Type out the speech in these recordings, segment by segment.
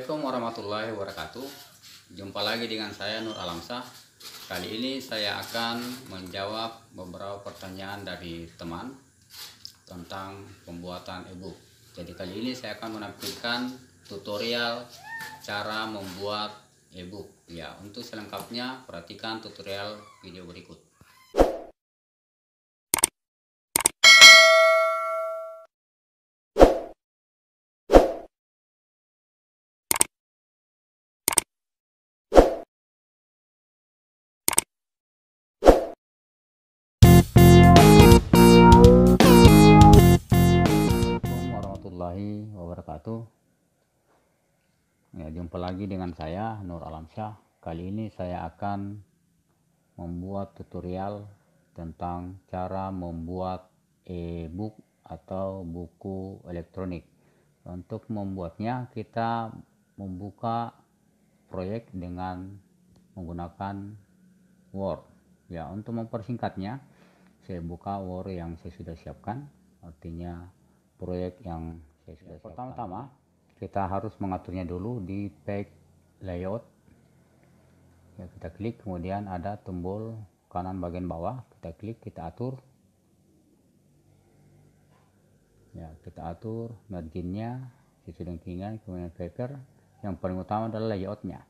Assalamualaikum warahmatullahi wabarakatuh. Jumpa lagi dengan saya Nur Alamsyah. Kali ini saya akan menjawab beberapa pertanyaan dari teman tentang pembuatan e-book. Jadi kali ini saya akan menampilkan tutorial cara membuat e-book. Ya, untuk selengkapnya perhatikan tutorial video berikut. Warahmatullahi wabarakatuh. Ya, jumpa lagi dengan saya Nur Alamsyah. Kali ini saya akan membuat tutorial tentang cara membuat e-book atau buku elektronik. Untuk membuatnya kita membuka proyek dengan menggunakan Word. Ya, untuk mempersingkatnya saya buka Word yang saya sudah siapkan, artinya proyek yang saya sudah siapkan. Pertama-tama kita harus mengaturnya dulu di page layout. Ya, kita klik, kemudian ada tombol kanan bagian bawah, kita klik, kita atur. Ya, kita atur marginnya sesuai dengan keinginan, kemudian paper. Yang paling utama adalah layoutnya.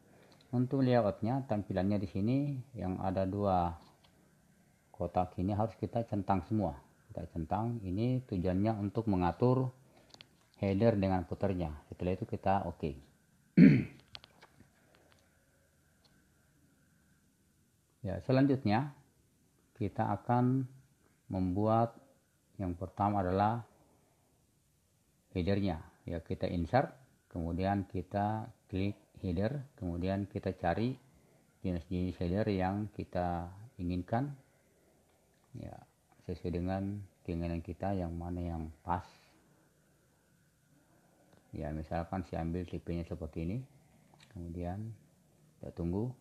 Untuk layoutnya, tampilannya di sini yang ada dua kotak ini harus kita centang semua. Kita centang, ini tujuannya untuk mengatur header dengan puternya. Setelah itu kita oke. Ya, selanjutnya kita akan membuat yang pertama adalah headernya. Ya, kita insert, kemudian kita klik header, kemudian kita cari jenis-jenis header yang kita inginkan. Ya, sesuai dengan keinginan kita yang mana yang pas. Ya, misalkan saya ambil tipenya seperti ini, kemudian kita tunggu.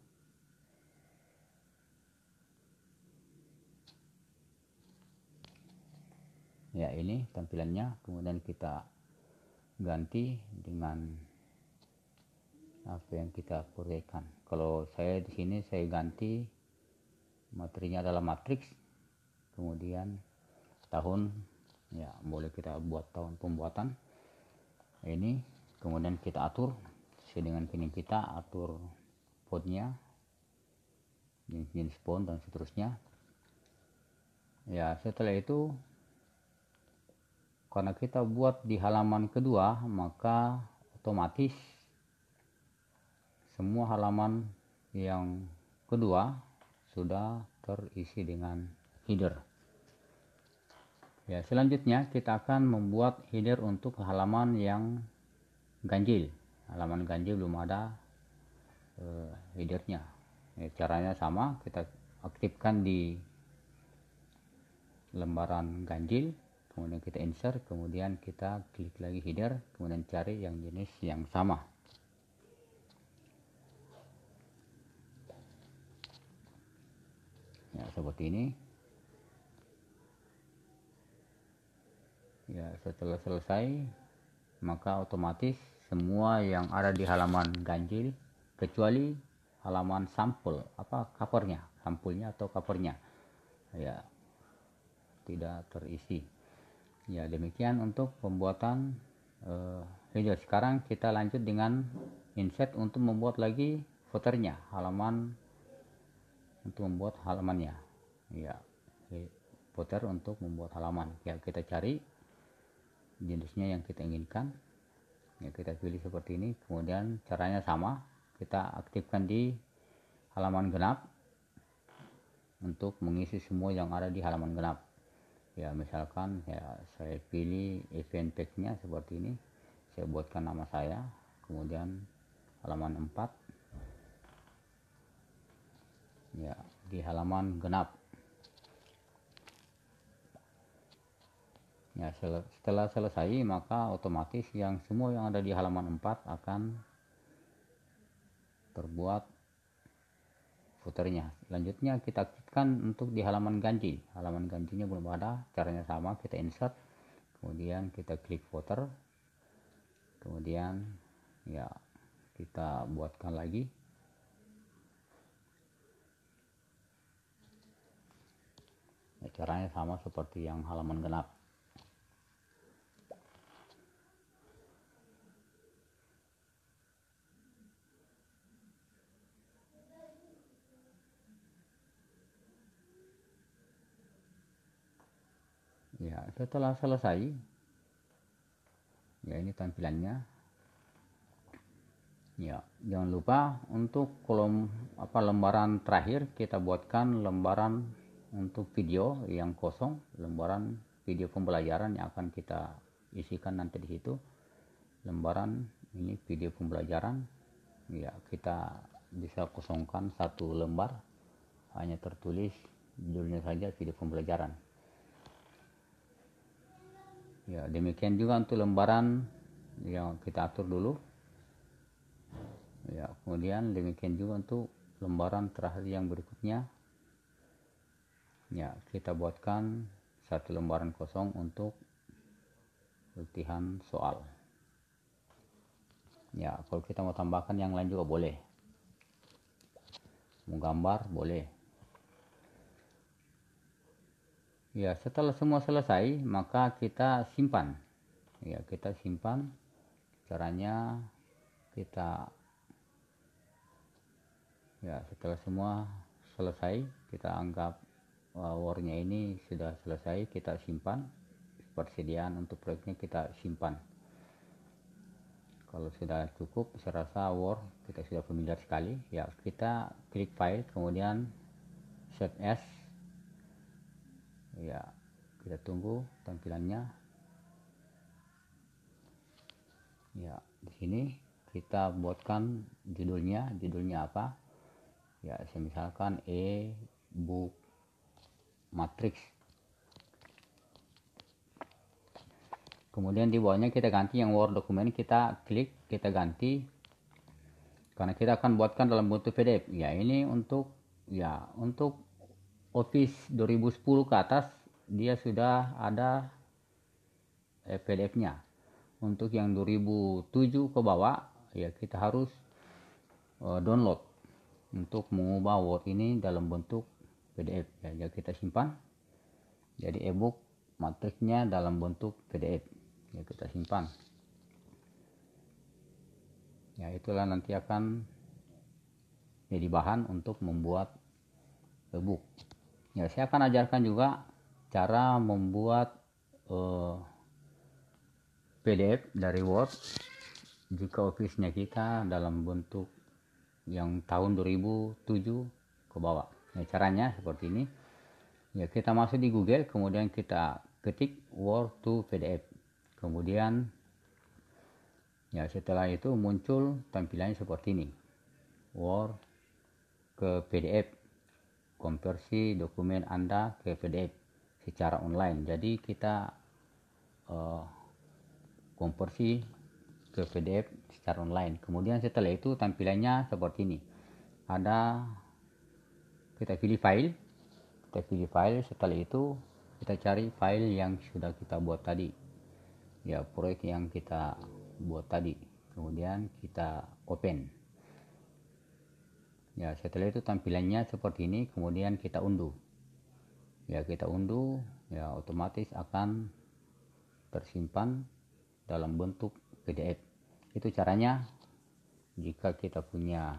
Ya, ini tampilannya, kemudian kita ganti dengan apa yang kita proyekkan. Kalau saya di sini saya ganti materinya adalah matriks, kemudian tahun, ya boleh kita buat tahun pembuatan ini, kemudian kita atur sesuai dengan keinginan kita, atur fontnya, jenis font dan seterusnya. Ya, setelah itu karena kita buat di halaman kedua, maka otomatis semua halaman yang kedua sudah terisi dengan header. Ya, selanjutnya kita akan membuat header untuk halaman yang ganjil. Halaman ganjil belum ada headernya. Ya, caranya sama, kita aktifkan di lembaran ganjil, kemudian kita insert, kemudian kita klik lagi header, kemudian cari yang jenis yang sama. Ya, seperti ini. Ya, setelah selesai maka otomatis semua yang ada di halaman ganjil kecuali halaman sampul covernya, sampulnya atau covernya, ya tidak terisi. Ya, demikian untuk pembuatan header. Sekarang kita lanjut dengan insert untuk membuat lagi footernya, halaman untuk membuat halamannya. Ya, footer untuk membuat halaman. Ya, kita cari jenisnya yang kita inginkan. Ya, kita pilih seperti ini, kemudian caranya sama, kita aktifkan di halaman genap untuk mengisi semua yang ada di halaman genap. Ya, misalkan ya saya pilih event pack-nya seperti ini, saya buatkan nama saya, kemudian halaman 4. Ya, di halaman genap. Ya, setelah selesai maka otomatis yang semua yang ada di halaman 4 akan terbuat footernya. Selanjutnya kita aktifkan untuk di halaman ganjil. Halaman ganjilnya belum ada, caranya sama, kita insert, kemudian kita klik footer, kemudian ya kita buatkan lagi. Ya, caranya sama seperti yang halaman genap. Ya, setelah selesai, ya ini tampilannya. Ya, jangan lupa untuk kolom lembaran terakhir kita buatkan lembaran untuk video yang kosong, lembaran video pembelajaran yang akan kita isikan nanti di situ. Lembaran ini video pembelajaran. Ya, kita bisa kosongkan satu lembar, hanya tertulis judulnya saja video pembelajaran. Ya, demikian juga untuk lembaran yang kita atur dulu. Ya, kemudian demikian juga untuk lembaran terakhir yang berikutnya. Ya, kita buatkan satu lembaran kosong untuk latihan soal. Ya, kalau kita mau tambahkan yang lain juga boleh. Mau gambar boleh. Ya, setelah semua selesai, maka kita simpan. Ya, kita simpan. Caranya kita, ya setelah semua selesai, kita anggap Word-nya ini sudah selesai, kita simpan. Persediaan untuk proyeknya kita simpan. Kalau sudah cukup, saya rasa Word kita sudah familiar sekali. Ya, kita klik file, kemudian save as. Ya, kita tunggu tampilannya. Ya, di sini kita buatkan judulnya apa? Ya, misalkan e-book matrix. Kemudian di bawahnya kita ganti yang Word dokumen, kita klik, kita ganti karena kita akan buatkan dalam bentuk PDF. Ya, ini untuk Office 2010 ke atas dia sudah ada PDF-nya. Untuk yang 2007 ke bawah, ya kita harus download untuk mengubah Word ini dalam bentuk PDF. Ya, jadi kita simpan. Jadi e-book matrixnya dalam bentuk PDF. Ya, kita simpan. Ya, itulah nanti akan jadi bahan untuk membuat e-book. Ya, saya akan ajarkan juga cara membuat PDF dari Word jika Office-nya kita dalam bentuk yang tahun 2007 ke bawah. Ya, caranya seperti ini. Ya, kita masuk di Google, kemudian kita ketik Word to PDF. Kemudian ya setelah itu muncul tampilannya seperti ini. Word ke PDF. Konversi dokumen Anda ke PDF secara online. Jadi kita konversi ke PDF secara online. Kemudian setelah itu tampilannya seperti ini. Kita pilih file, setelah itu kita cari file yang sudah kita buat tadi. Ya, proyek yang kita buat tadi. Kemudian kita open. Ya, setelah itu tampilannya seperti ini, kemudian kita unduh. Ya, kita unduh, ya otomatis akan tersimpan dalam bentuk PDF. Itu caranya jika kita punya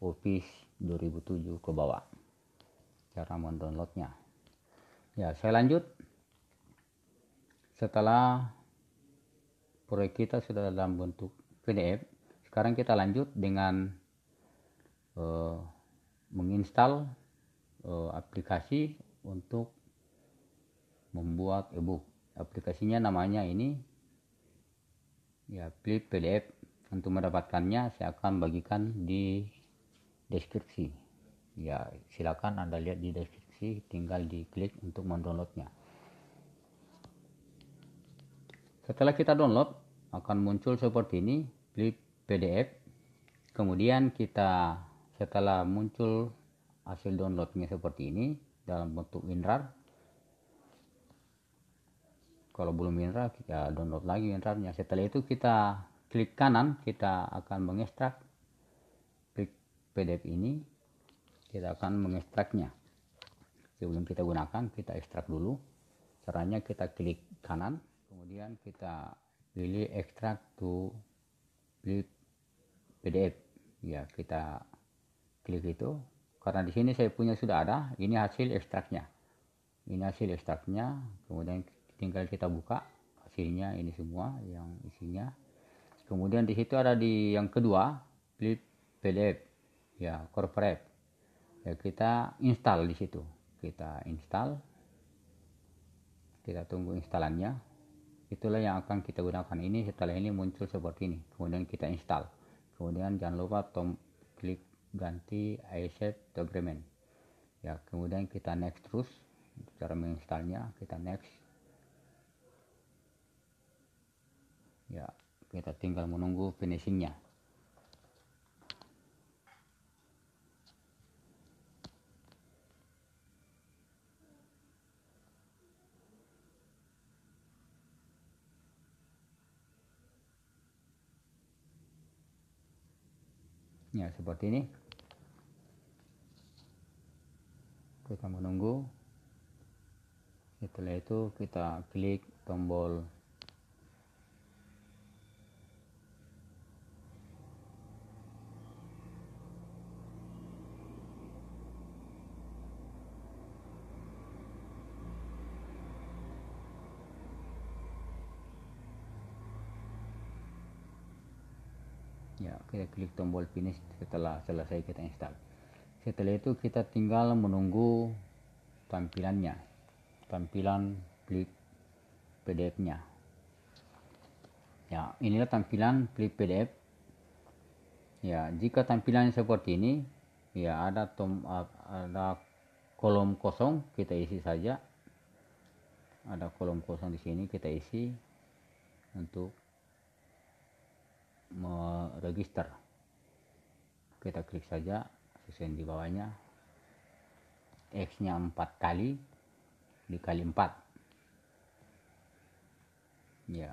Office 2007 ke bawah. Cara mendownloadnya. Ya, saya lanjut. Setelah proyek kita sudah dalam bentuk PDF, sekarang kita lanjut dengan menginstal aplikasi untuk membuat e-book. Aplikasinya namanya ini ya Flip PDF. Untuk mendapatkannya saya akan bagikan di deskripsi. Ya, silakan Anda lihat di deskripsi, tinggal diklik untuk mendownloadnya. Setelah kita download akan muncul seperti ini, Flip PDF. Kemudian kita setelah muncul hasil downloadnya seperti ini dalam bentuk WinRAR. Kalau belum WinRAR kita download lagi WinRAR-nya. Setelah itu kita klik kanan kita akan mengekstrak PDF ini, kita akan mengekstraknya. Sebelum kita gunakan, kita ekstrak dulu. Caranya kita klik kanan, kemudian kita pilih ekstrak to PDF. Ya, kita klik itu. Karena di sini saya punya sudah ada, ini hasil ekstraknya. Ini hasil ekstraknya, kemudian tinggal kita buka hasilnya, ini semua yang isinya. Kemudian di situ ada di yang kedua, flip PDF, ya corporate. Ya kita install di situ. Kita install. Kita tunggu instalannya. Itulah yang akan kita gunakan. Ini setelah ini muncul seperti ini. Kemudian kita install. Kemudian jangan lupa klik ganti accept to agreement. Ya, kemudian kita next terus. Cara menginstalnya kita next. Ya, kita tinggal menunggu finishingnya. Ya, seperti ini. Kita menunggu. Setelah itu kita klik tombol ya, kita klik tombol finish setelah selesai kita install. Setelah itu kita tinggal menunggu tampilannya, tampilan flip PDF-nya. Ya, inilah tampilan flip PDF. Ya, jika tampilannya seperti ini, ya ada kolom kosong, kita isi saja. Ada kolom kosong di sini, kita isi untuk meregister. Kita klik saja sesuai di bawahnya, X nya 4 kali dikali 4. Ya,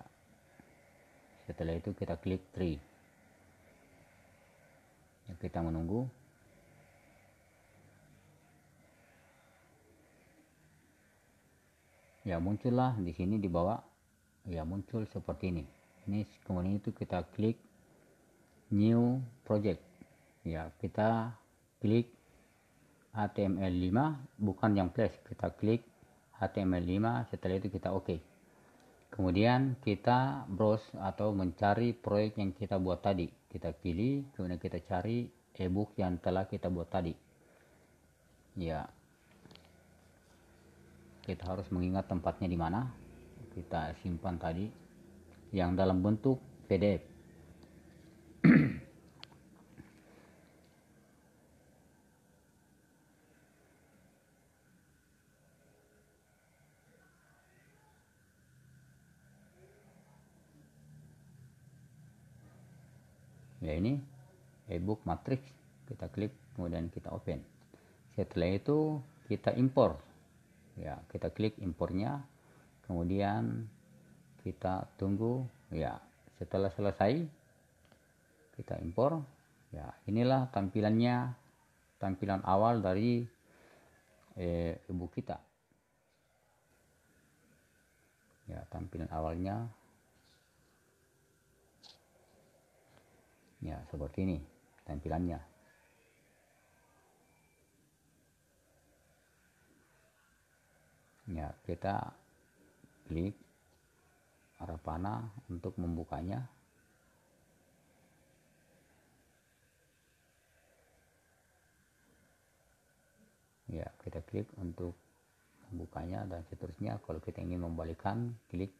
setelah itu kita klik 3. Ya, kita menunggu. Ya, muncullah di sini di bawah, ya muncul seperti ini. Kemudian itu kita klik new project. Ya, kita klik HTML5, bukan yang flash. Kita klik HTML5, setelah itu kita oke. Kemudian kita browse atau mencari proyek yang kita buat tadi. Kita pilih, kemudian kita cari ebook yang telah kita buat tadi. Ya, kita harus mengingat tempatnya di mana. Kita simpan tadi yang dalam bentuk PDF. Ya, ini ebook matrix, kita klik kemudian kita open. Setelah itu kita impor. Ya, kita klik impornya, kemudian kita tunggu. Ya, setelah selesai kita impor. Ya, inilah tampilannya, tampilan awal dari ebook kita. Ya, tampilan awalnya ya seperti ini tampilannya. Ya, kita klik arah panah untuk membukanya. Ya, kita klik untuk membukanya dan seterusnya. Kalau kita ingin membalikan, klik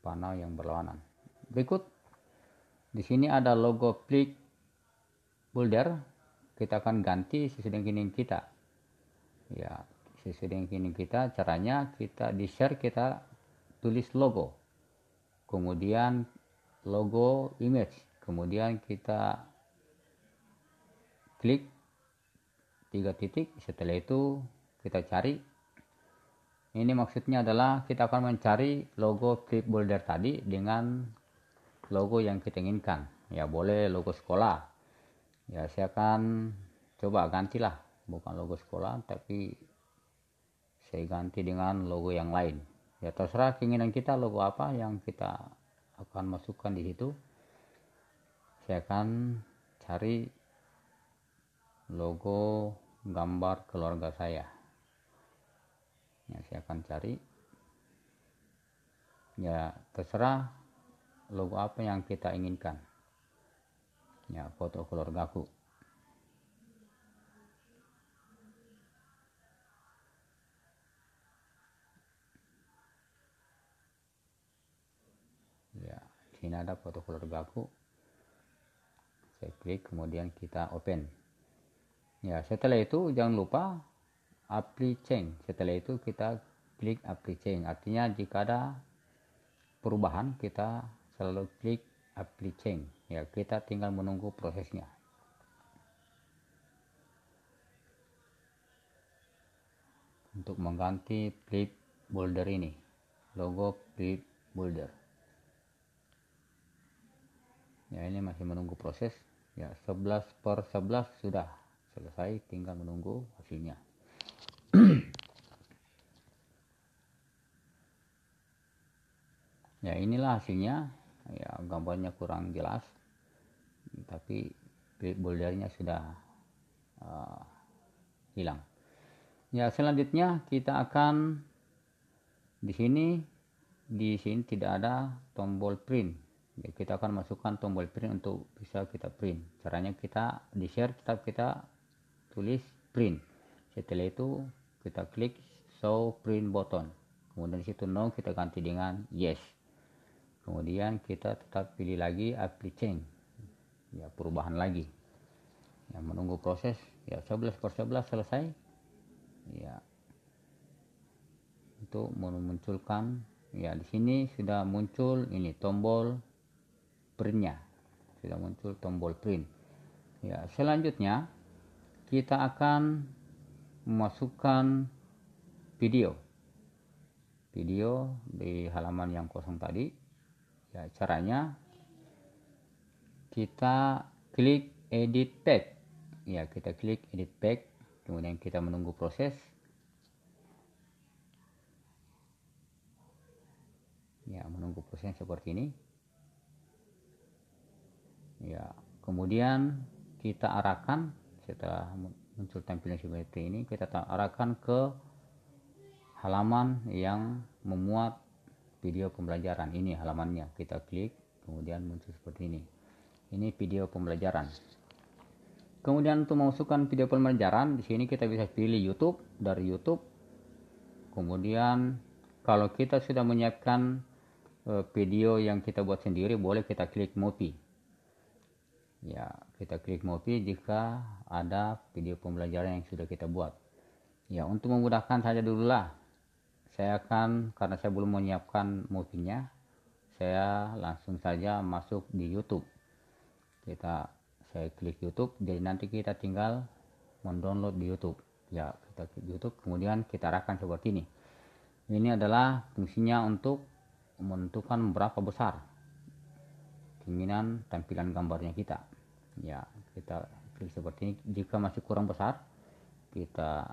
panah yang berlawanan. Berikut di sini ada logo Flip Builder. Kita akan ganti sesuai dengan keinginan kita. Ya, sesuai dengan keinginan kita. Caranya kita di share, kita tulis logo, kemudian logo image, kemudian kita klik 3 titik. Setelah itu kita cari. Ini maksudnya adalah kita akan mencari logo Flip Builder tadi dengan logo yang kita inginkan. Ya boleh logo sekolah. Ya saya akan coba gantilah, bukan logo sekolah tapi saya ganti dengan logo yang lain. Ya terserah keinginan kita logo apa yang kita akan masukkan di situ. Saya akan cari logo gambar keluarga saya. Ya, saya akan cari. Ya terserah logo apa yang kita inginkan. Ya foto keluargaku. Ya sini ada foto keluargaku. Saya klik kemudian kita open. Ya setelah itu jangan lupa apply change. Setelah itu kita klik apply change. Artinya jika ada perubahan kita selalu klik apply change. Ya kita tinggal menunggu prosesnya. Untuk mengganti flip boulder ini, logo flip boulder. Ya ini masih menunggu proses. Ya 11/11 sudah selesai, tinggal menunggu hasilnya. Ya inilah hasilnya. Ya gambarnya kurang jelas, tapi flip bouldernya sudah hilang. Ya selanjutnya kita akan di sini tidak ada tombol print. Ya, kita akan masukkan tombol print untuk bisa kita print. Caranya kita di share kita tulis print. Setelah itu kita klik show print button. Kemudian di situ no kita ganti dengan yes. Kemudian kita tetap pilih lagi apply change. Ya perubahan lagi. Ya menunggu proses. Ya 11/11 selesai. Ya untuk memunculkan. Ya di sini sudah muncul ini tombol printnya. Sudah muncul tombol print. Ya selanjutnya kita akan memasukkan video di halaman yang kosong tadi. Ya caranya kita klik edit pack. Ya kita klik edit pack, kemudian kita menunggu proses. Ya menunggu proses seperti ini. Ya kemudian kita arahkan setelah muncul tampilan seperti ini, kita arahkan ke halaman yang memuat video pembelajaran. Ini halamannya, kita klik kemudian muncul seperti ini. Ini video pembelajaran. Kemudian untuk memasukkan video pembelajaran di sini kita bisa pilih YouTube. Dari YouTube kemudian kalau kita sudah menyiapkan video yang kita buat sendiri, boleh kita klik movie. Ya kita klik movie jika ada video pembelajaran yang sudah kita buat. Ya untuk memudahkan saja dululah, saya akan, karena saya belum menyiapkan movie-nya, saya langsung saja masuk di YouTube. Saya klik YouTube, jadi nanti kita tinggal mendownload di YouTube. Ya kita klik YouTube, kemudian kita arahkan seperti ini. Ini adalah fungsinya untuk menentukan berapa besar keinginan tampilan gambarnya kita. Ya kita klik seperti ini. Jika masih kurang besar, kita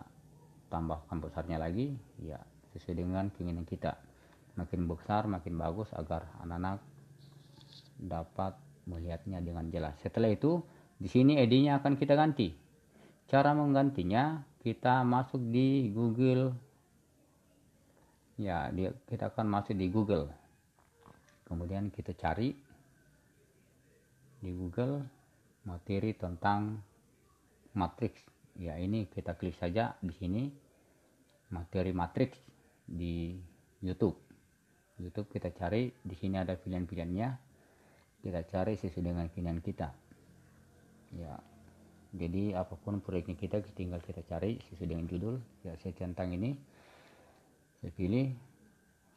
tambahkan besarnya lagi. Ya sesuai dengan keinginan kita. Makin besar makin bagus agar anak-anak dapat melihatnya dengan jelas. Setelah itu di sini ID-nya akan kita ganti. Cara menggantinya kita masuk di Google. Ya kita akan masuk di Google. Kemudian kita cari di Google materi tentang matriks. Ya ini kita klik saja di sini materi matriks di YouTube. Kita cari, di sini ada pilihan-pilihannya. Kita cari sesuai dengan keinginan kita. Ya, jadi apapun proyeknya kita tinggal kita cari sesuai dengan judul. Ya saya centang ini, saya pilih,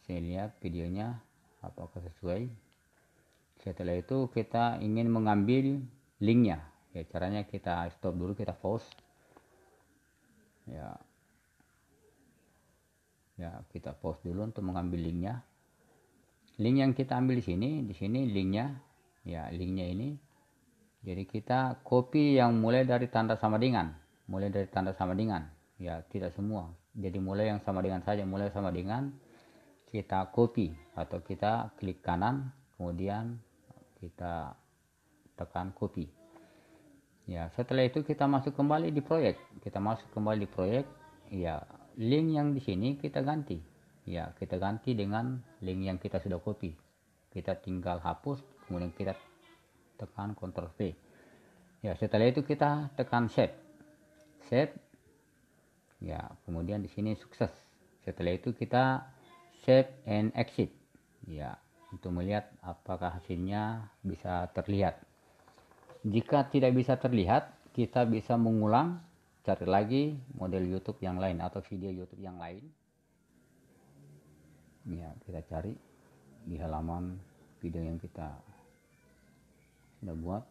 saya lihat videonya apakah sesuai. Setelah itu kita ingin mengambil linknya. Ya caranya kita stop dulu, kita pause. Ya kita pause dulu untuk mengambil linknya. Link yang kita ambil di sini linknya Ya, linknya ini. Jadi kita copy yang mulai dari tanda sama dengan, ya tidak semua. Jadi mulai yang sama dengan saja, mulai sama dengan kita copy atau kita klik kanan, kemudian kita tekan copy. Ya, setelah itu kita masuk kembali di proyek. Ya, link yang di sini kita ganti. Ya, kita ganti dengan link yang kita sudah copy. Kita tinggal hapus, kemudian kita tekan Ctrl V. Ya, setelah itu kita tekan save. Ya, kemudian di sini sukses. Setelah itu kita save and exit. Ya, untuk melihat apakah hasilnya bisa terlihat. Jika tidak bisa terlihat, kita bisa mengulang, cari lagi model YouTube yang lain atau video YouTube yang lain. Ya, kita cari di halaman video yang kita sudah buat.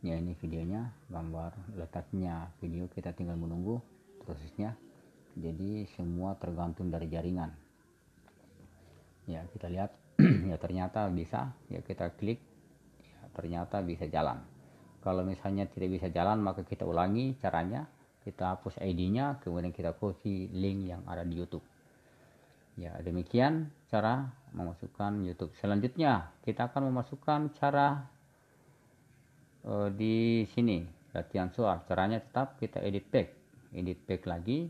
Ya, ini videonya, gambar letaknya video, kita tinggal menunggu prosesnya. Jadi semua tergantung dari jaringan. Ya, kita lihat. Ya, ternyata bisa. Ya, kita klik, ya, ternyata bisa jalan. Kalau misalnya tidak bisa jalan, maka kita ulangi caranya. Kita hapus ID-nya, kemudian kita copy link yang ada di YouTube. Ya, demikian cara memasukkan YouTube. Selanjutnya kita akan memasukkan cara di sini latihan soal. Caranya tetap kita edit pack lagi.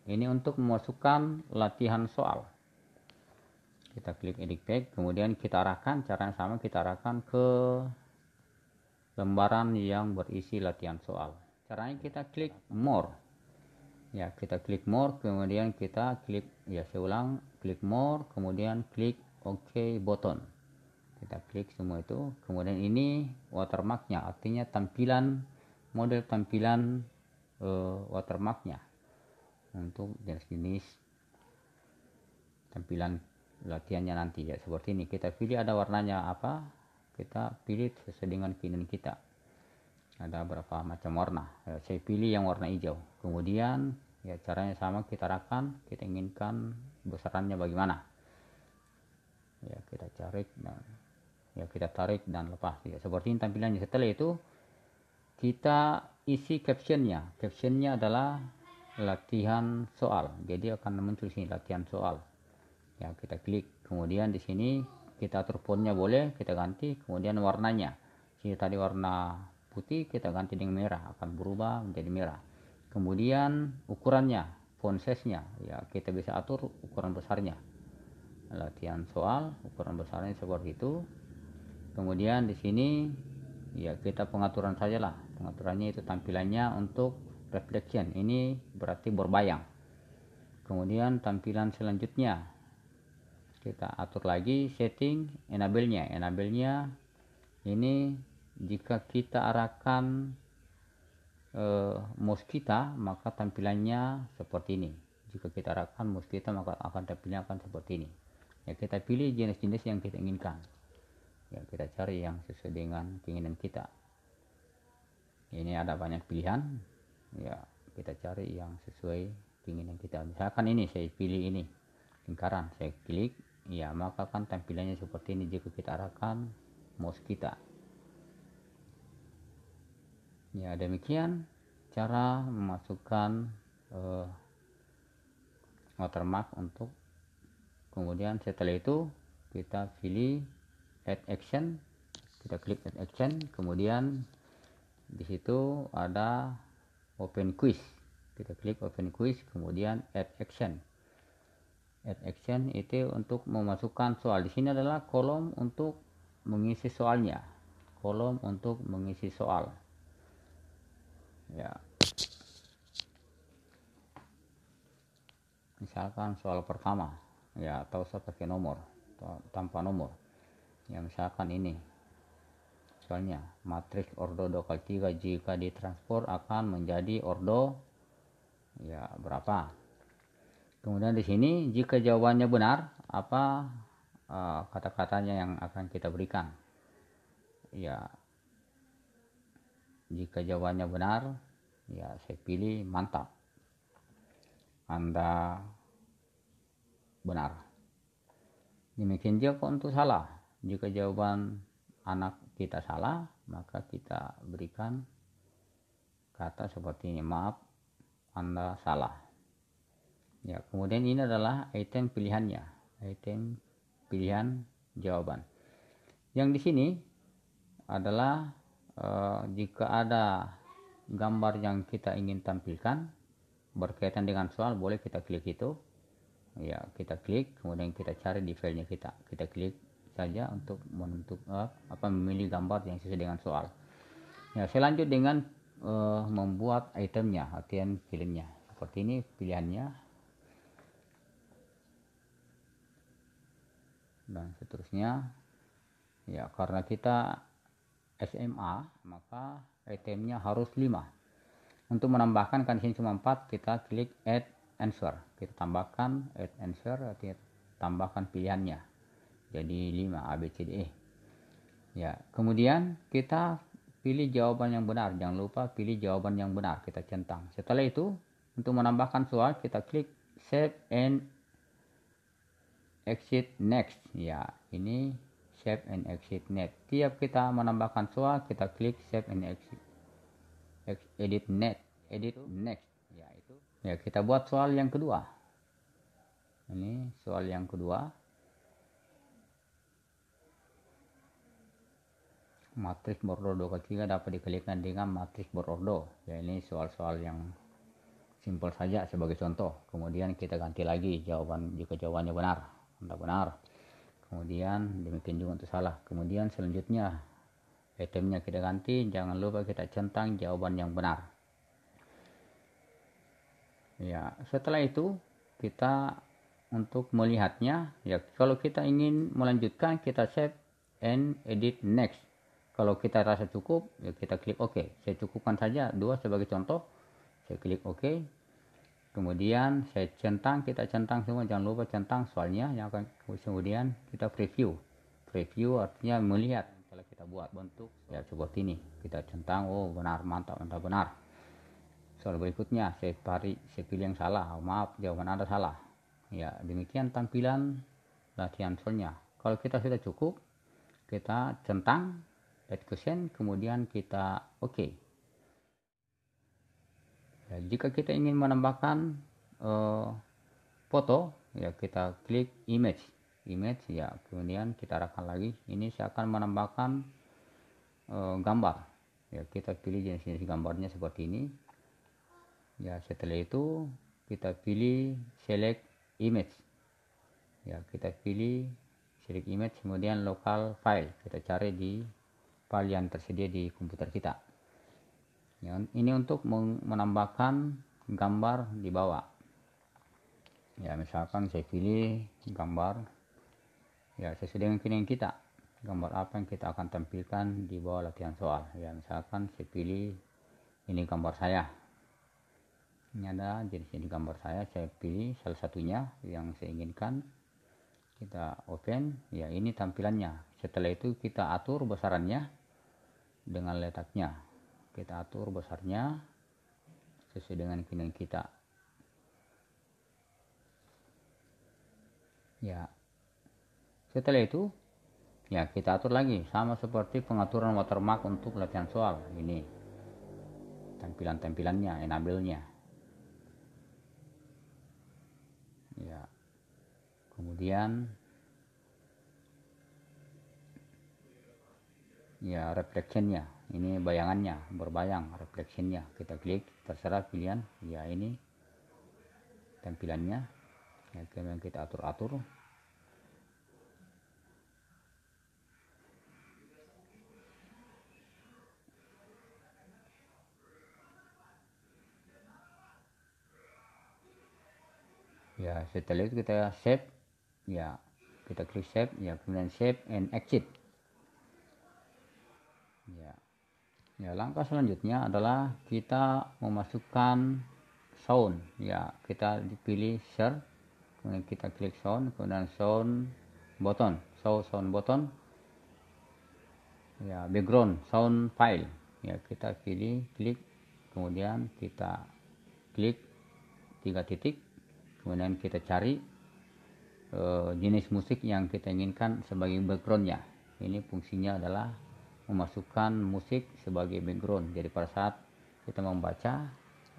Ini untuk memasukkan latihan soal. Kita klik edit pack, kemudian kita arahkan, cara yang sama kita arahkan ke lembaran yang berisi latihan soal. Caranya kita klik more. Ya, kita klik more, kemudian kita klik, ya saya ulang, klik more, kemudian klik OK button. Kita klik semua itu, kemudian ini watermarknya, artinya model tampilan watermarknya untuk jenis-jenis tampilan latihannya nanti. Ya, seperti ini. Kita pilih ada warnanya apa, kita pilih sesuai dengan keinginan kita. Ada berapa macam warna, ya, saya pilih yang warna hijau. Kemudian ya caranya sama, kita arahkan, kita inginkan besarannya bagaimana. Ya, kita tarik dan lepas. Ya, seperti ini tampilannya. Setelah itu kita isi captionnya. Captionnya adalah latihan soal. Jadi akan muncul sini latihan soal. Ya, kita klik. Kemudian di sini kita atur fontnya boleh, kita ganti. Kemudian warnanya. Sini tadi warna putih, kita ganti dengan merah, akan berubah menjadi merah. Kemudian ukurannya, font size-nya, ya kita bisa atur ukuran besarnya. Latihan soal, ukuran besarnya seperti itu. Kemudian di sini ya kita pengaturan sajalah. Pengaturannya itu tampilannya untuk reflection. Ini berarti berbayang. Kemudian tampilan selanjutnya kita atur lagi setting enable-nya. Enable-nya ini jika kita arahkan mouse kita, maka tampilannya seperti ini. Jika kita arahkan mouse kita, maka akan tampilannya akan seperti ini. Ya, kita pilih jenis-jenis yang kita inginkan. Ya, kita cari yang sesuai dengan keinginan kita. Ini ada banyak pilihan. Ya, kita cari yang sesuai keinginan kita. Misalkan ini saya pilih ini lingkaran, saya klik, ya maka kan tampilannya seperti ini jika kita arahkan mouse kita. Ya, demikian cara memasukkan watermark untuk, kemudian setelah itu kita pilih add action, kita klik add action, kemudian di situ ada open quiz, kita klik open quiz, kemudian add action. Add action itu untuk memasukkan soal. Di sini adalah kolom untuk mengisi soalnya, ya. Misalkan soal pertama, ya atau saya pakai nomor tanpa nomor. Ya, misalkan ini soalnya matriks ordo 2 kali 3 jika ditransport akan menjadi ordo ya berapa. Kemudian di sini jika jawabannya benar, apa kata-katanya yang akan kita berikan. Ya, jika jawabannya benar, ya saya pilih mantap, Anda benar. Demikian juga untuk salah. Jika jawaban anak kita salah, maka kita berikan kata seperti ini, maaf, Anda salah. Ya, kemudian ini adalah item pilihannya, item pilihan jawaban. Yang di sini adalah jika ada gambar yang kita ingin tampilkan berkaitan dengan soal, boleh kita klik itu. Ya, kita klik, kemudian kita cari di filenya kita klik saja untuk memilih gambar yang sesuai dengan soal. Ya, saya lanjut dengan membuat itemnya, item filenya. Seperti ini pilihannya dan seterusnya. Ya, karena kita SMA, maka itemnya harus 5. Untuk menambahkan, kan di sini cuma 4, kita klik add answer. Kita tambahkan add answer, artinya tambahkan pilihannya. Jadi 5 A B C D E. Ya, kemudian kita pilih jawaban yang benar. Jangan lupa pilih jawaban yang benar, kita centang. Setelah itu, untuk menambahkan soal, kita klik save and exit next. Ya, ini save and exit next. Tiap kita menambahkan soal, kita klik save and exit, edit next. Ya, itu. Ya, kita buat soal yang kedua. Ini soal yang kedua. Matriks berordo ketiga dapat dikalikan dengan matriks berordo. Ya, ini soal-soal yang simpel saja sebagai contoh. Kemudian kita ganti lagi jawaban jika jawabannya benar. Anda benar. Kemudian demikian juga untuk salah. Kemudian selanjutnya itemnya kita ganti. Jangan lupa kita centang jawaban yang benar. Ya, setelah itu kita untuk melihatnya, ya kalau kita ingin melanjutkan, kita save and edit next. Kalau kita rasa cukup, ya kita klik OK. Saya cukupkan saja 2 sebagai contoh. Saya klik OK. Kemudian saya centang, kita centang semua, jangan lupa centang soalnya yang akan. Kemudian kita preview. Preview artinya melihat kalau kita buat bentuk ya seperti ini. Kita centang, oh benar, mantap, Anda benar. Soal berikutnya saya pilih yang salah, oh, maaf, jawaban Anda salah. Ya, demikian tampilan latihan soalnya. Kalau kita sudah cukup, kita centang add question, kemudian kita OK. Ya, jika kita ingin menambahkan foto, ya kita klik image, ya kemudian kita arahkan lagi. Ini saya akan menambahkan gambar. Ya, kita pilih jenis-jenis gambarnya seperti ini. Ya, setelah itu kita pilih select image. Ya, kita pilih select image, kemudian local file. Kita cari di file yang tersedia di komputer kita. Ya, ini untuk menambahkan gambar di bawah. Ya, misalkan saya pilih gambar ya sesuai dengan pilihan kita. Gambar apa yang kita akan tampilkan di bawah latihan soal. Ya, misalkan saya pilih ini gambar saya. Ini ada jenis gambar saya pilih salah satunya yang saya inginkan. Kita open. Ya, ini tampilannya. Setelah itu kita atur besarannya dengan letaknya. Kita atur besarnya sesuai dengan keinginan kita. Ya, setelah itu ya kita atur lagi sama seperti pengaturan watermark untuk latihan soal. Ini tampilannya, enable-nya. Ya, kemudian ya reflectionnya, ini bayangannya, berbayang reflectionnya, kita klik, terserah pilihan. Ya, ini tampilannya. Ya, kemudian kita atur. Ya, setelah itu kita save. Ya, kita klik save. Ya, kemudian save and exit. Ya, langkah selanjutnya adalah kita memasukkan sound. Ya, kita dipilih share, kemudian kita klik sound, kemudian sound button, sound button. Ya, background sound file. ya kita pilih, klik, kemudian kita klik 3 titik, kemudian kita cari jenis musik yang kita inginkan sebagai backgroundnya. Ini fungsinya adalah memasukkan musik sebagai background, jadi pada saat kita membaca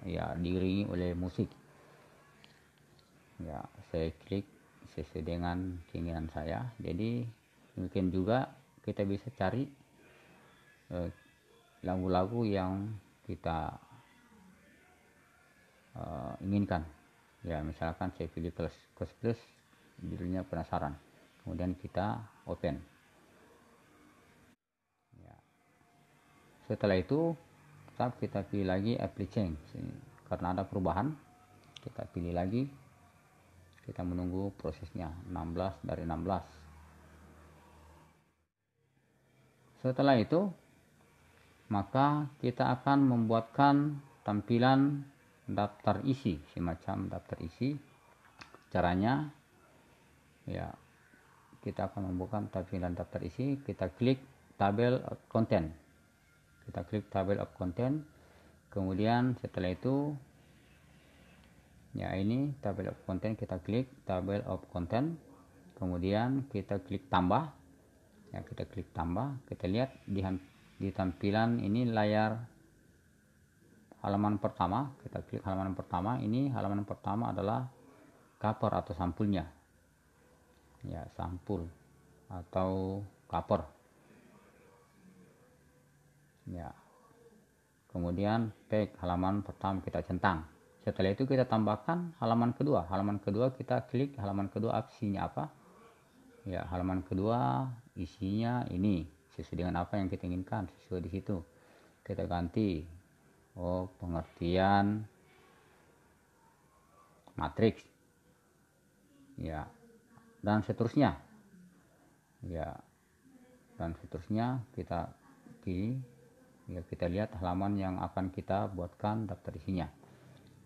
ya diiringi oleh musik. Ya, saya klik sesuai dengan keinginan saya. Jadi mungkin juga kita bisa cari lagu-lagu yang kita inginkan. Ya, misalkan saya pilih Close Plus, judulnya Penasaran. Kemudian kita open. Ya. Setelah itu kita pilih lagi apply change. Karena ada perubahan, kita pilih lagi. Kita menunggu prosesnya 16 dari 16. Setelah itu maka kita akan membuatkan tampilan daftar isi, semacam daftar isi. Caranya ya, kita akan membuka tampilan daftar isi, kita klik tabel of content. Kita klik tabel of content. Kemudian setelah itu ya, ini tabel of content, kita klik tabel of content. Kemudian kita klik tambah. Ya, kita klik tambah. Kita lihat di tampilan ini layar halaman pertama. Kita klik halaman pertama. Ini halaman pertama adalah cover atau sampulnya. Ya, sampul atau cover. Ya. Kemudian tag halaman pertama kita centang. Setelah itu kita tambahkan halaman kedua. Halaman kedua kita klik halaman kedua, isinya apa? Ya, halaman kedua isinya ini sesuai dengan apa yang kita inginkan, sesuai di situ. Kita ganti pengertian matriks. Ya, dan seterusnya. Ya, dan seterusnya kita pilih. Ya, kita lihat halaman yang akan kita buatkan daftar isinya.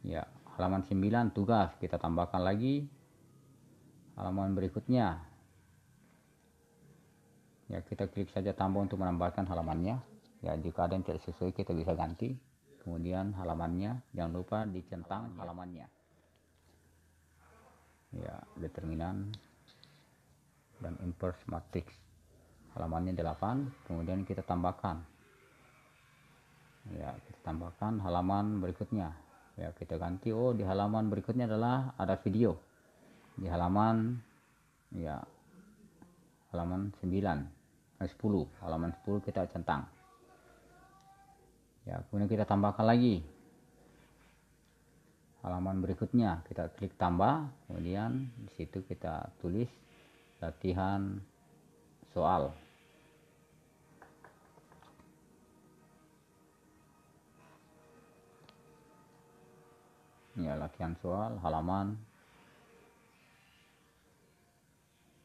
Ya, halaman 9 tugas, kita tambahkan lagi halaman berikutnya. Ya, kita klik saja tambah untuk menambahkan halamannya. Ya, jika ada yang tidak sesuai kita bisa ganti. Kemudian halamannya jangan lupa dicentang halamannya. Ya, determinan dan inverse matrix. Halamannya 8, kemudian kita tambahkan. Ya, kita tambahkan halaman berikutnya. Ya, kita ganti, di halaman berikutnya adalah ada video. Di halaman ya, halaman 9, 10, halaman 10 kita centang. Ya, kemudian kita tambahkan lagi halaman berikutnya, kita klik tambah, kemudian di situ kita tulis latihan soal. Ya, latihan soal halaman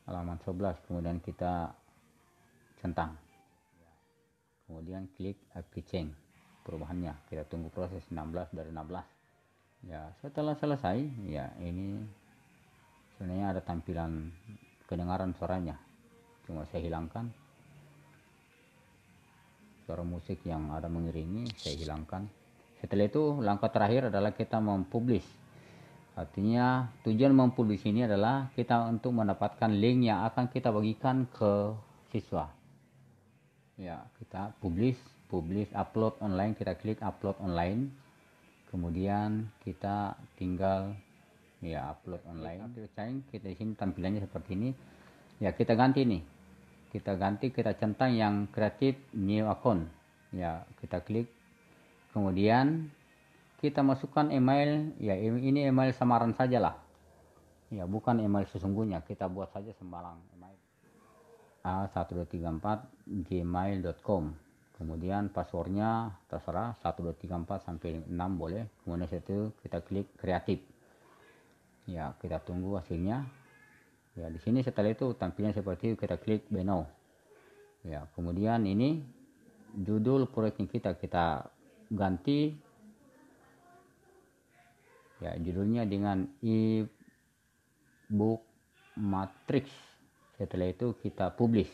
11, kemudian kita centang. Kemudian klik apply change perubahannya. Kita tunggu proses 16 dari 16. Ya, setelah selesai, ya ini sebenarnya ada tampilan kedengaran suaranya. Cuma saya hilangkan. Suara musik yang ada mengiringi saya hilangkan. Setelah itu langkah terakhir adalah kita mempublish. Artinya tujuan mempublish ini adalah kita untuk mendapatkan link yang akan kita bagikan ke siswa. Ya, kita publish, upload online, kita klik upload online. Kemudian kita tinggal ya upload online. Kita di sini tampilannya seperti ini. Ya, kita ganti nih. Kita centang yang create new account. Ya, kita klik. Kemudian kita masukkan email. Ya, ini email samaran sajalah. Ya, bukan email sesungguhnya. Kita buat saja sembarang email. a1234gmail.com. Kemudian passwordnya terserah 1234 sampai 6 boleh. Kemudian itu kita klik kreatif. Ya, kita tunggu hasilnya. Ya, di sini setelah itu tampilnya seperti itu, kita klik Beno. Ya, kemudian ini judul proyek kita ganti. Ya, judulnya dengan e-book matrix. Setelah itu kita publish.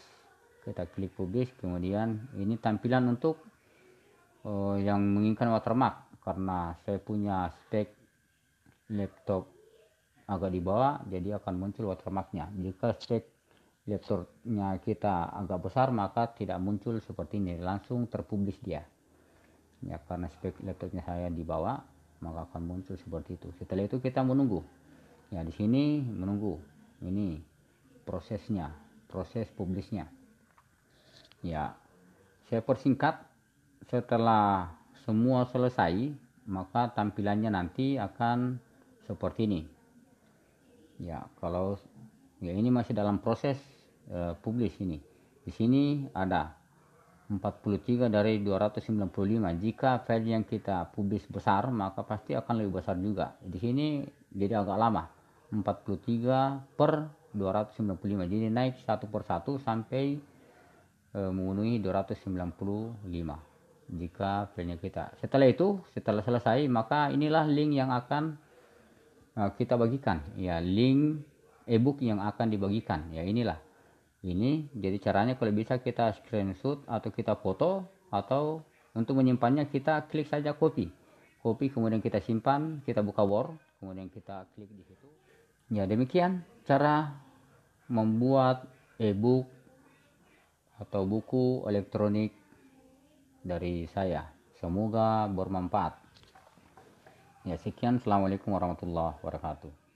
Kita klik publish, kemudian ini tampilan untuk yang menginginkan watermark, karena saya punya spek laptop agak di bawah, jadi akan muncul watermarknya. Jika spek laptopnya kita agak besar, maka tidak muncul seperti ini, langsung terpublish dia. Ya, karena spek laptopnya saya di bawah, maka akan muncul seperti itu. Setelah itu kita menunggu. Ya, di sini menunggu. Ini prosesnya, proses publishnya. Ya, saya persingkat. Setelah semua selesai, maka tampilannya nanti akan seperti ini. Ya, kalau ya ini masih dalam proses publish ini. Di sini ada 43 dari 295. Jika file yang kita publish besar, maka pasti akan lebih besar juga. Di sini jadi agak lama. 43 per 295. Jadi naik satu per satu sampai memenuhi 295 jika filenya kita. Setelah itu, setelah selesai, maka inilah link yang akan kita bagikan. Ya, link ebook yang akan dibagikan. Ya, inilah. Ini jadi caranya, kalau bisa kita screenshot atau kita foto, atau untuk menyimpannya kita klik saja copy. Copy kemudian kita simpan, kita buka Word, kemudian kita klik di situ. Ya, demikian cara membuat ebook atau buku elektronik dari saya. Semoga bermanfaat. Ya, sekian. Assalamualaikum warahmatullahi wabarakatuh.